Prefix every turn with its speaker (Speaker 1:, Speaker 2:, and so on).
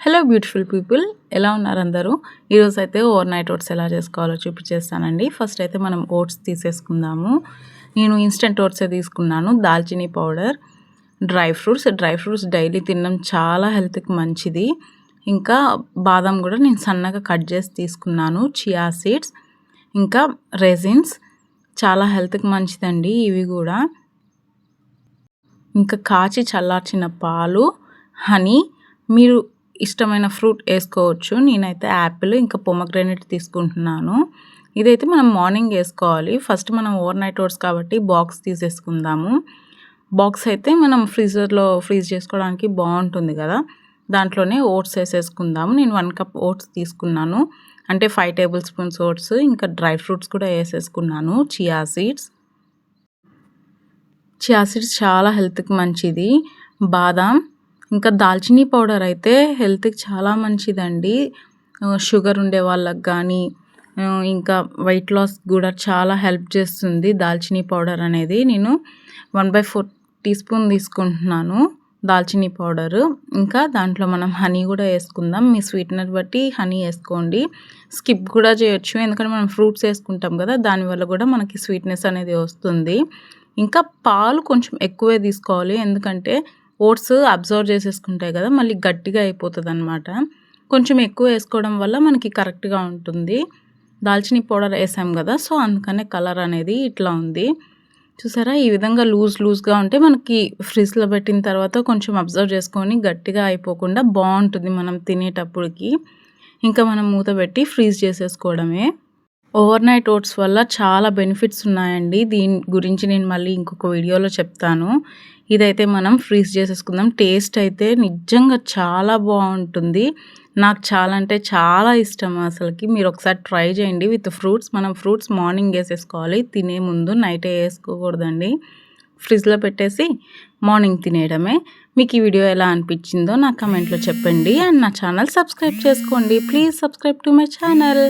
Speaker 1: Hello beautiful people, ఎలా ఉన్నారు అందరూ? ఈరోజు అయితే ఓవర్ నైట్ ఓట్స్ ఎలా చేసుకోవాలో చూపించేస్తానండి. ఫస్ట్ అయితే మనం ఓట్స్ తీసేసుకుందాము. నేను ఇన్స్టెంట్ ఓట్సే తీసుకున్నాను. దాల్చినీ పౌడర్, డ్రై ఫ్రూట్స్ డైలీ తినడం చాలా హెల్త్కి మంచిది. ఇంకా బాదం కూడా నేను సన్నగా కట్ చేసి తీసుకున్నాను. చియా సీడ్స్, ఇంకా రెజిన్స్ చాలా హెల్త్కి మంచిదండి ఇవి కూడా. ఇంకా కాచి చల్లార్చిన పాలు, హనీ, మీరు ఇష్టమైన ఫ్రూట్ వేసుకోవచ్చు. నేనైతే యాపిల్ ఇంకా పొమగ్రానేట్ తీసుకుంటున్నాను. ఇదైతే మనం మార్నింగ్ వేసుకోవాలి. ఫస్ట్ మనం ఓవర్ నైట్ ఓట్స్ కాబట్టి బాక్స్ తీసేసుకుందాము. బాక్స్ అయితే మనం ఫ్రీజర్లో ఫ్రీజ్ చేసుకోవడానికి బాగుంటుంది కదా, దాంట్లోనే ఓట్స్ వేసేసుకుందాము. నేను 1 కప్ ఓట్స్ తీసుకున్నాను, అంటే 5 టేబుల్ స్పూన్స్ ఓట్స్, ఇంకా డ్రై ఫ్రూట్స్ కూడా వేసేసుకున్నాను. చియా సీడ్స్ చాలా హెల్త్కి మంచిది. బాదాం, ఇంకా దాల్చినీ పౌడర్ అయితే హెల్త్కి చాలా మంచిదండి. షుగర్ ఉండే వాళ్ళకి కానీ, ఇంకా వెయిట్ లాస్ కూడా చాలా హెల్ప్ చేస్తుంది దాల్చినీ పౌడర్ అనేది. నేను 1/4 టీ స్పూన్ తీసుకుంటున్నాను దాల్చినీ పౌడరు. ఇంకా దాంట్లో మనం హనీ కూడా వేసుకుందాం. మీ స్వీట్నెస్ బట్టి హనీ వేసుకోండి. స్కిప్ కూడా చేయొచ్చు, ఎందుకంటే మనం ఫ్రూట్స్ వేసుకుంటాం కదా, దానివల్ల కూడా మనకి స్వీట్నెస్ అనేది వస్తుంది. ఇంకా పాలు కొంచెం ఎక్కువే తీసుకోవాలి, ఎందుకంటే ఓట్స్ అబ్జర్వ్ చేసేసుకుంటాయి కదా, మళ్ళీ గట్టిగా అయిపోతుంది అనమాట. కొంచెం ఎక్కువ వేసుకోవడం వల్ల మనకి కరెక్ట్గా ఉంటుంది. దాల్చినీ పౌడర్ వేసాం కదా, సో అందుకనే కలర్ అనేది ఇట్లా ఉంది. చూసారా, ఈ విధంగా లూజ్గా ఉంటే మనకి ఫ్రిడ్జ్లో పెట్టిన తర్వాత కొంచెం అబ్జర్వ్ చేసుకొని గట్టిగా అయిపోకుండా బాగుంటుంది మనం తినేటప్పటికి. ఇంకా మనం మూత పెట్టి ఫ్రీజ్ చేసేసుకోవడమే. ఓవర్ నైట్ ఓట్స్ వల్ల చాలా బెనిఫిట్స్ ఉన్నాయండి. దీని గురించి నేను మళ్ళీ ఇంకొక వీడియోలో చెప్తాను. ఇదైతే మనం ఫ్రీజ్ చేసేసుకుందాం. టేస్ట్ అయితే నిజంగా చాలా బాగుంటుంది. నాకు చాలా అంటే చాలా ఇష్టం అసలుకి. మీరు ఒకసారి ట్రై చేయండి విత్ ఫ్రూట్స్. మనం ఫ్రూట్స్ మార్నింగ్ వేసేసుకోవాలి, తినే ముందు నైటే వేసుకోకూడదండి. ఫ్రిడ్జ్లో పెట్టేసి మార్నింగ్ తినేయడమే. మీకు ఈ వీడియో ఎలా అనిపించిందో నా కమెంట్లో చెప్పండి. అండ్ నా ఛానల్ సబ్స్క్రైబ్ చేసుకోండి. Please subscribe to my channel.